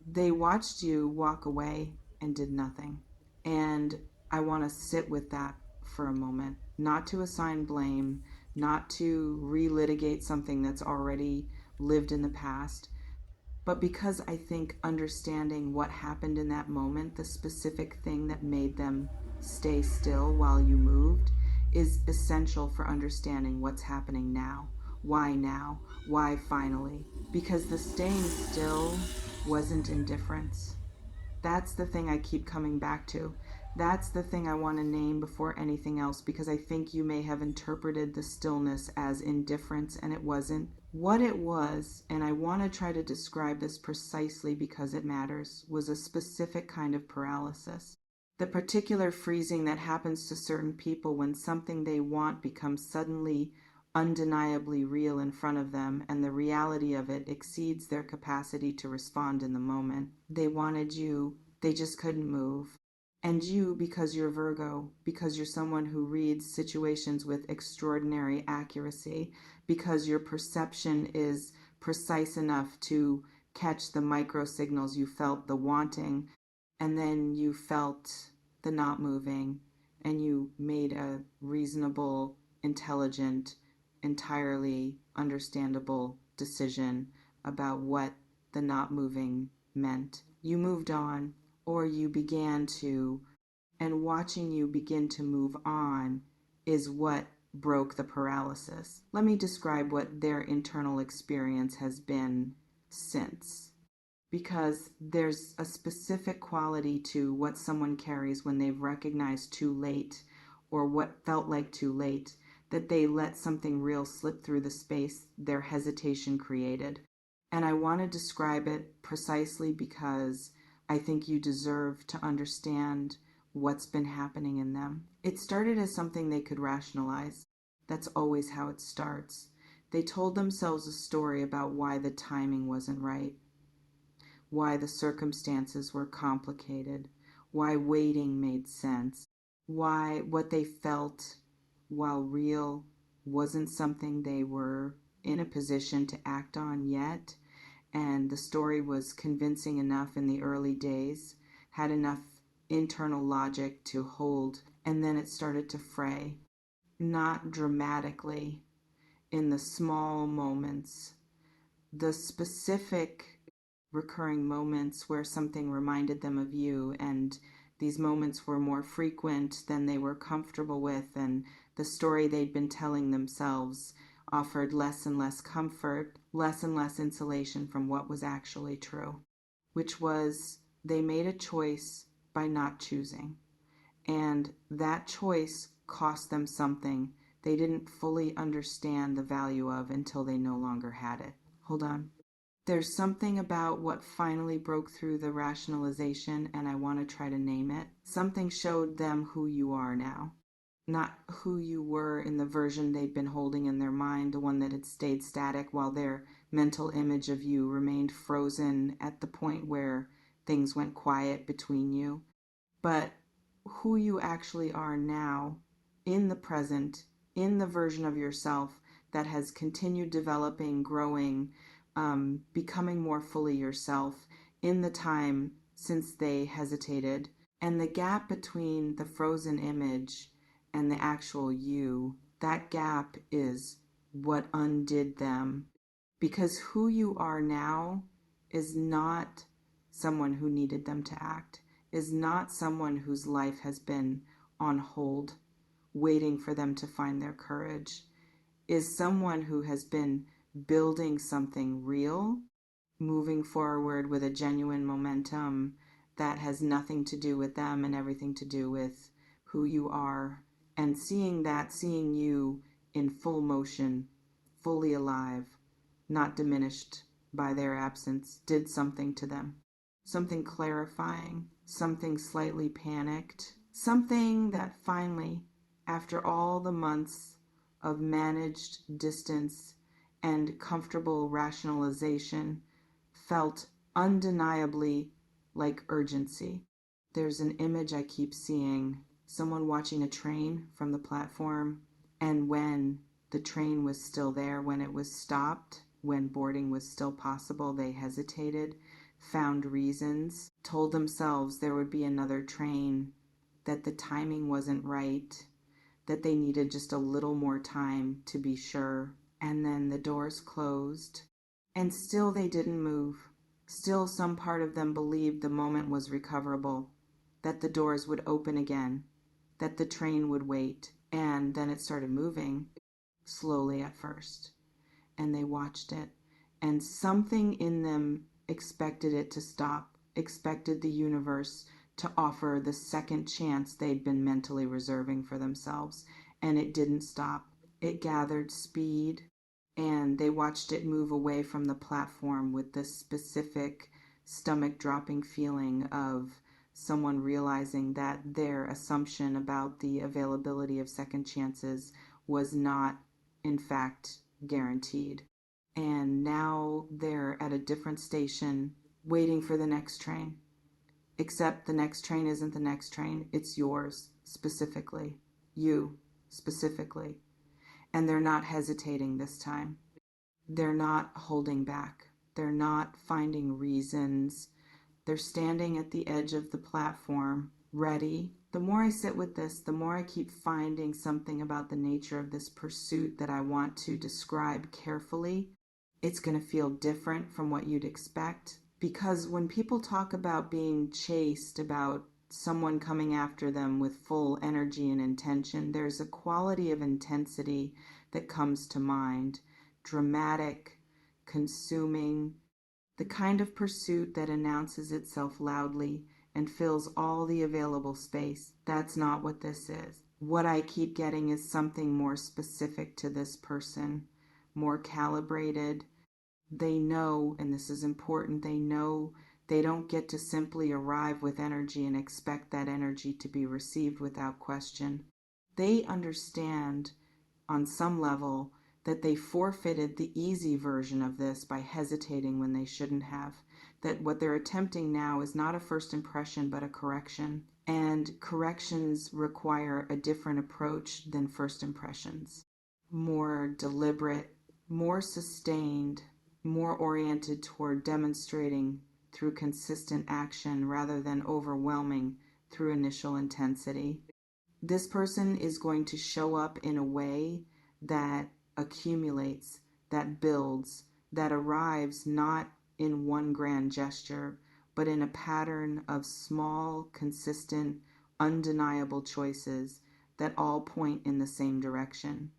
They watched you walk away and did nothing. And I want to sit with that for a moment, not to assign blame, not to relitigate something that's already lived in the past, but because I think understanding what happened in that moment, the specific thing that made them stay still while you moved, is essential for understanding what's happening now. Why now? Why finally? Because the staying still wasn't indifference. That's the thing I keep coming back to. That's the thing I want to name before anything else, because I think you may have interpreted the stillness as indifference, and it wasn't. What it was, and I want to try to describe this precisely because it matters, was a specific kind of paralysis. The particular freezing that happens to certain people when something they want becomes suddenly undeniably real in front of them, and the reality of it exceeds their capacity to respond in the moment. They wanted you, they just couldn't move. And you, because you're Virgo, because you're someone who reads situations with extraordinary accuracy, because your perception is precise enough to catch the micro signals, you felt the wanting, and then you felt the not moving, and you made a reasonable, intelligent, entirely understandable decision about what the not moving meant. You moved on, or you began to, and watching you begin to move on is what broke the paralysis. Let me describe what their internal experience has been since, because there's a specific quality to what someone carries when they've recognized too late, or what felt like too late, that they let something real slip through the space their hesitation created. And I want to describe it precisely because I think you deserve to understand what's been happening in them. It started as something they could rationalize. That's always how it starts. They told themselves a story about why the timing wasn't right, why the circumstances were complicated, why waiting made sense, why what they felt, while real, wasn't something they were in a position to act on yet. And the story was convincing enough in the early days, had enough internal logic to hold, and then it started to fray. Not dramatically, in the small moments, the specific recurring moments where something reminded them of you, and these moments were more frequent than they were comfortable with, and the story they'd been telling themselves offered less and less comfort, less and less insulation from what was actually true, which was they made a choice by not choosing. And that choice cost them something they didn't fully understand the value of until they no longer had it. Hold on. There's something about what finally broke through the rationalization, and I want to try to name it. Something showed them who you are now, not who you were in the version they'd been holding in their mind, the one that had stayed static while their mental image of you remained frozen at the point where things went quiet between you, but who you actually are now, in the present, in the version of yourself that has continued developing, growing, becoming more fully yourself in the time since they hesitated. And the gap between the frozen image and the actual you, that gap is what undid them. Because who you are now is not someone who needed them to act, is not someone whose life has been on hold, waiting for them to find their courage, is someone who has been building something real, moving forward with a genuine momentum that has nothing to do with them and everything to do with who you are. And seeing that, seeing you in full motion, fully alive, not diminished by their absence, did something to them. Something clarifying, something slightly panicked, something that finally, after all the months of managed distance and comfortable rationalization, felt undeniably like urgency. There's an image I keep seeing, someone watching a train from the platform, and when the train was still there, when it was stopped, when boarding was still possible, they hesitated, found reasons, told themselves there would be another train, that the timing wasn't right, that they needed just a little more time to be sure. And then the doors closed, and still they didn't move. Still some part of them believed the moment was recoverable, that the doors would open again, that the train would wait. And then it started moving, slowly at first. And they watched it, and something in them expected it to stop, expected the universe to offer the second chance they'd been mentally reserving for themselves. And it didn't stop. It gathered speed, and they watched it move away from the platform with this specific stomach-dropping feeling of someone realizing that their assumption about the availability of second chances was not, in fact, guaranteed. And now they're at a different station, waiting for the next train. Except the next train isn't the next train, it's yours, specifically. You, specifically. And they're not hesitating this time. They're not holding back. They're not finding reasons. They're standing at the edge of the platform, ready. The more I sit with this, the more I keep finding something about the nature of this pursuit that I want to describe carefully. It's going to feel different from what you'd expect. Because when people talk about being chased, about someone coming after them with full energy and intention, there's a quality of intensity that comes to mind. Dramatic, consuming, the kind of pursuit that announces itself loudly and fills all the available space. That's not what this is. What I keep getting is something more specific to this person, more calibrated. They know, and this is important, they know they don't get to simply arrive with energy and expect that energy to be received without question. They understand on some level that they forfeited the easy version of this by hesitating when they shouldn't have. That what they're attempting now is not a first impression but a correction. And corrections require a different approach than first impressions. More deliberate, more sustained, more oriented toward demonstrating through consistent action rather than overwhelming through initial intensity. This person is going to show up in a way that accumulates, that builds, that arrives not in one grand gesture, but in a pattern of small, consistent, undeniable choices that all point in the same direction.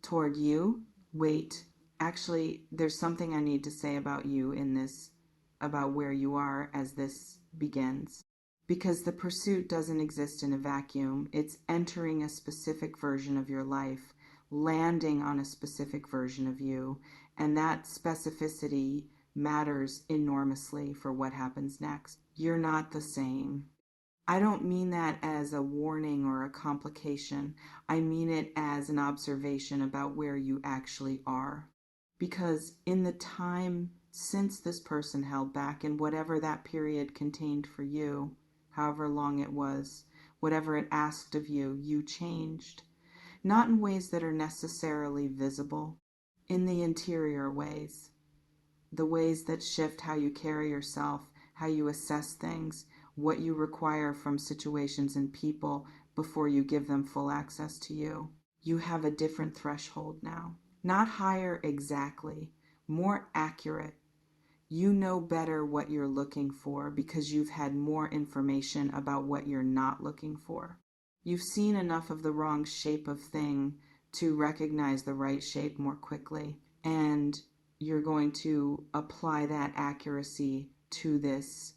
Toward you, wait, actually, there's something I need to say about you in this, about where you are as this begins. Because the pursuit doesn't exist in a vacuum. It's entering a specific version of your life, landing on a specific version of you, and that specificity matters enormously for what happens next. You're not the same. I don't mean that as a warning or a complication. I mean it as an observation about where you actually are. Because in the time since this person held back, and whatever that period contained for you, however long it was, whatever it asked of you, you changed. Not in ways that are necessarily visible, in the interior ways. The ways that shift how you carry yourself, how you assess things, what you require from situations and people before you give them full access to you. You have a different threshold now. Not higher exactly, more accurate. You know better what you're looking for because you've had more information about what you're not looking for. You've seen enough of the wrong shape of thing to recognize the right shape more quickly. And you're going to apply that accuracy to this,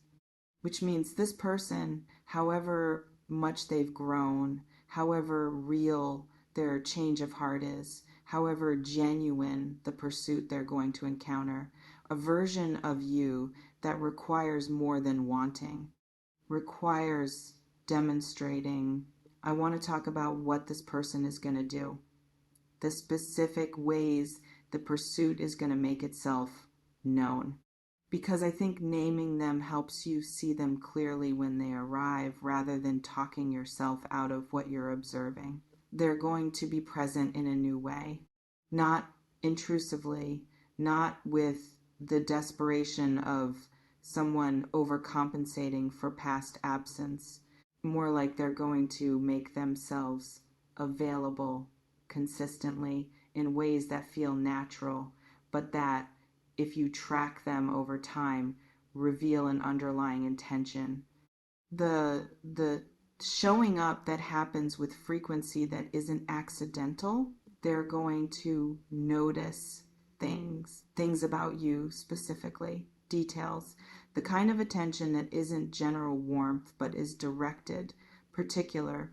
which means this person, however much they've grown, however real their change of heart is, however genuine the pursuit they're going to encounter, a version of you that requires more than wanting, requires demonstrating. I want to talk about what this person is going to do, the specific ways the pursuit is going to make itself known. Because I think naming them helps you see them clearly when they arrive rather than talking yourself out of what you're observing. They're going to be present in a new way, not intrusively, not with the desperation of someone overcompensating for past absence, more like they're going to make themselves available consistently in ways that feel natural, but that, if you track them over time, reveal an underlying intention. The showing up that happens with frequency that isn't accidental, they're going to notice things about you specifically, details, the kind of attention that isn't general warmth but is directed, particular,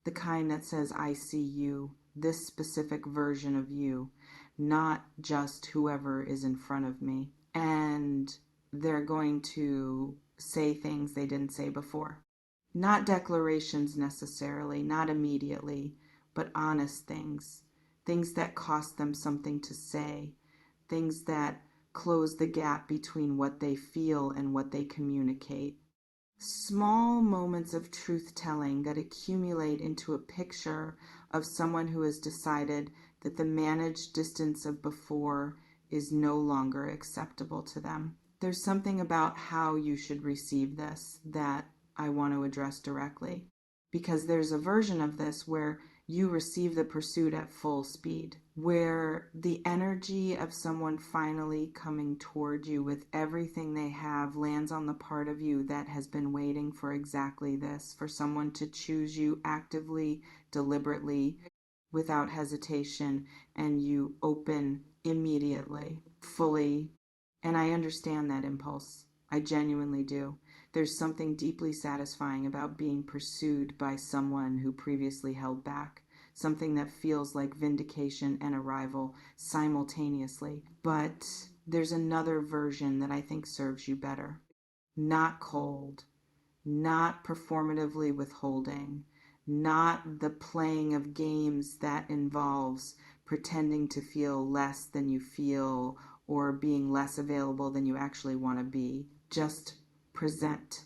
the kind that says, I see you, this specific version of you, not just whoever is in front of me. And they're going to say things they didn't say before. Not declarations necessarily, not immediately, but honest things. Things that cost them something to say. Things that close the gap between what they feel and what they communicate. Small moments of truth-telling that accumulate into a picture of someone who has decided that the managed distance of before is no longer acceptable to them. There's something about how you should receive this that I want to address directly, because there's a version of this where you receive the pursuit at full speed, where the energy of someone finally coming toward you with everything they have lands on the part of you that has been waiting for exactly this, for someone to choose you actively, deliberately, without hesitation, and you open immediately, fully. And I understand that impulse. I genuinely do. There's something deeply satisfying about being pursued by someone who previously held back, something that feels like vindication and arrival simultaneously. But there's another version that I think serves you better. Not cold, not performatively withholding, not the playing of games that involves pretending to feel less than you feel or being less available than you actually want to be. Just present.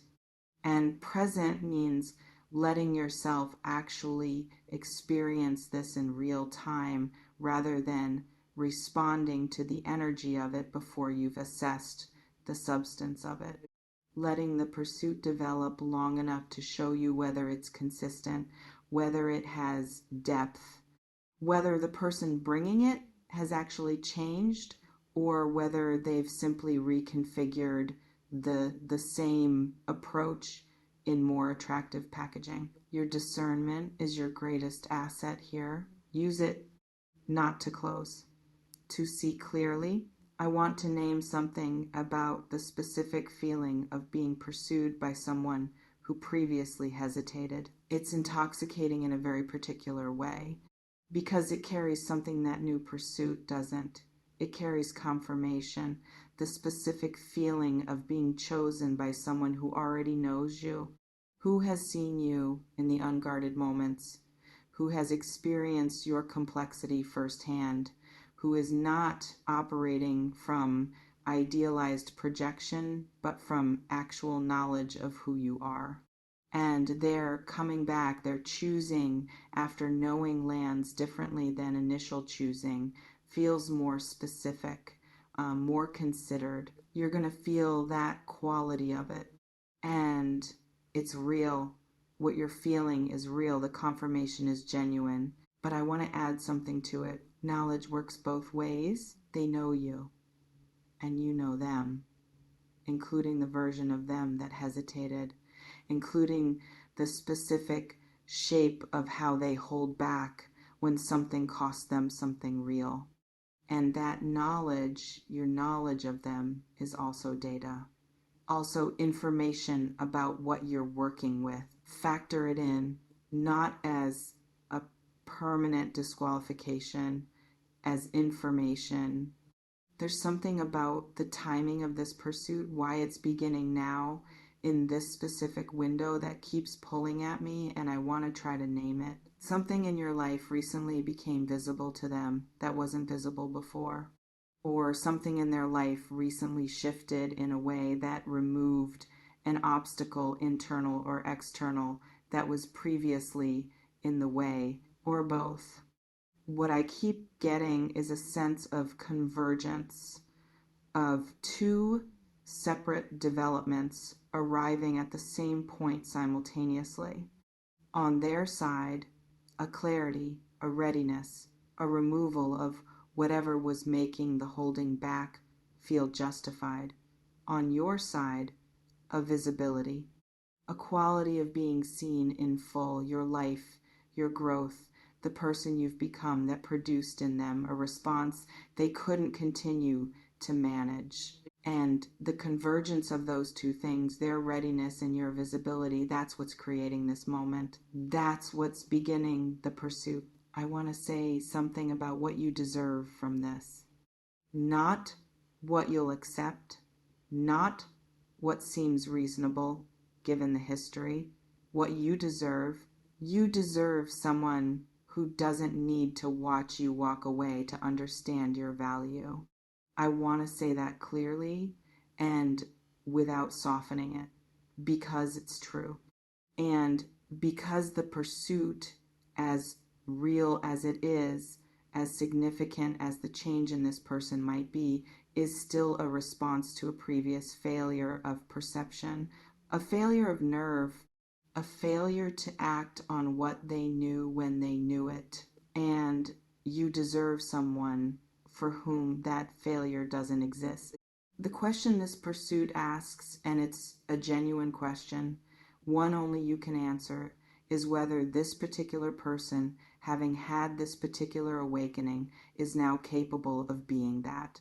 And present means letting yourself actually experience this in real time rather than responding to the energy of it before you've assessed the substance of it. Letting the pursuit develop long enough to show you whether it's consistent, whether it has depth, whether the person bringing it has actually changed, or whether they've simply reconfigured the same approach in more attractive packaging. Your discernment is your greatest asset here. Use it not to close, to see clearly. I want to name something about the specific feeling of being pursued by someone who previously hesitated. It's intoxicating in a very particular way because it carries something that new pursuit doesn't. It carries confirmation, the specific feeling of being chosen by someone who already knows you, who has seen you in the unguarded moments, who has experienced your complexity firsthand, who is not operating from idealized projection, but from actual knowledge of who you are. And they're coming back, they're choosing after knowing lands differently than initial choosing, feels more specific, more considered. You're going to feel that quality of it. And it's real. What you're feeling is real. The confirmation is genuine. But I want to add something to it. Knowledge works both ways. They know you, and you know them, including the version of them that hesitated, including the specific shape of how they hold back when something costs them something real. And that knowledge, your knowledge of them, is also data. Also information about what you're working with. Factor it in, not as a permanent disqualification, as information. There's something about the timing of this pursuit, why it's beginning now in this specific window, that keeps pulling at me, and I want to try to name it. Something in your life recently became visible to them that wasn't visible before. Or something in their life recently shifted in a way that removed an obstacle, internal or external, that was previously in the way, or both. What I keep getting is a sense of convergence of two separate developments arriving at the same point simultaneously. On their side, a clarity, a readiness, a removal of whatever was making the holding back feel justified. On your side, a visibility, a quality of being seen in full, your life, your growth, the person you've become that produced in them a response they couldn't continue to manage. And the convergence of those two things, their readiness and your visibility, that's what's creating this moment. That's what's beginning the pursuit. I want to say something about what you deserve from this. Not what you'll accept, not what seems reasonable given the history. What you deserve someone who doesn't need to watch you walk away to understand your value. I want to say that clearly and without softening it, because it's true. And because the pursuit, as real as it is, as significant as the change in this person might be, is still a response to a previous failure of perception, a failure of nerve, a failure to act on what they knew when they knew it. And you deserve someone for whom that failure doesn't exist. The question this pursuit asks, and it's a genuine question, one only you can answer, is whether this particular person, having had this particular awakening, is now capable of being that,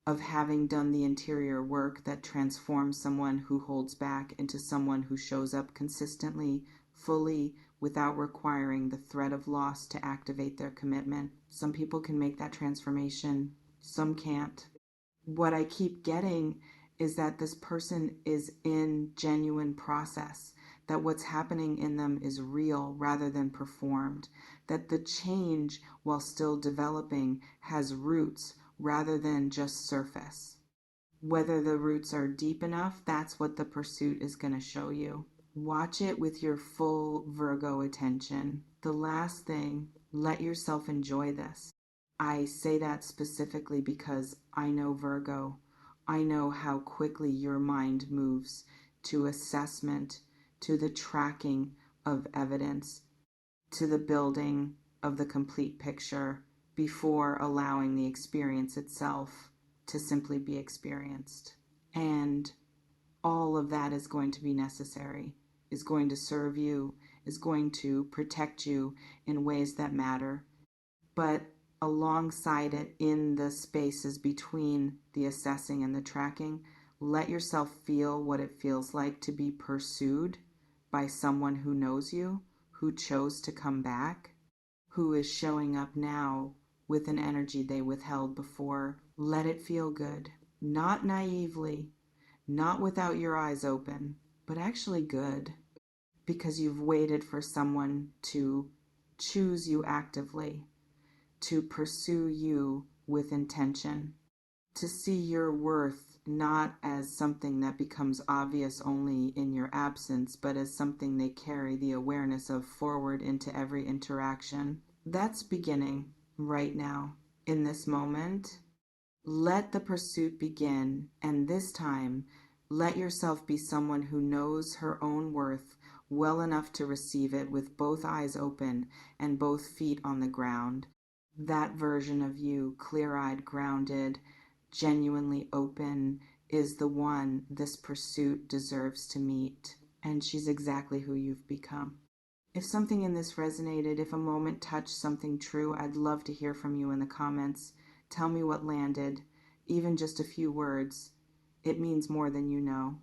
of having done the interior work that transforms someone who holds back into someone who shows up consistently, fully, without requiring the threat of loss to activate their commitment. Some people can make that transformation, some can't. What I keep getting is that this person is in genuine process, that what's happening in them is real rather than performed, that the change, while still developing, has roots rather than just surface. Whether the roots are deep enough, that's what the pursuit is going to show you. Watch it with your full Virgo attention. The last thing, let yourself enjoy this. I say that specifically because I know Virgo. I know how quickly your mind moves to assessment, to the tracking of evidence, to the building of the complete picture before allowing the experience itself to simply be experienced. And all of that is going to be necessary, is going to serve you, is going to protect you in ways that matter. But alongside it, in the spaces between the assessing and the tracking, let yourself feel what it feels like to be pursued by someone who knows you, who chose to come back, who is showing up now with an energy they withheld before. Let it feel good. Not naively, not without your eyes open, but actually good, because you've waited for someone to choose you actively, to pursue you with intention, to see your worth not as something that becomes obvious only in your absence, but as something they carry the awareness of forward into every interaction. That's beginning right now, in this moment. Let the pursuit begin, and this time, let yourself be someone who knows her own worth well enough to receive it with both eyes open and both feet on the ground. That version of you, clear-eyed, grounded, genuinely open, is the one this pursuit deserves to meet. And she's exactly who you've become. If something in this resonated, if a moment touched something true, I'd love to hear from you in the comments. Tell me what landed, even just a few words. It means more than you know.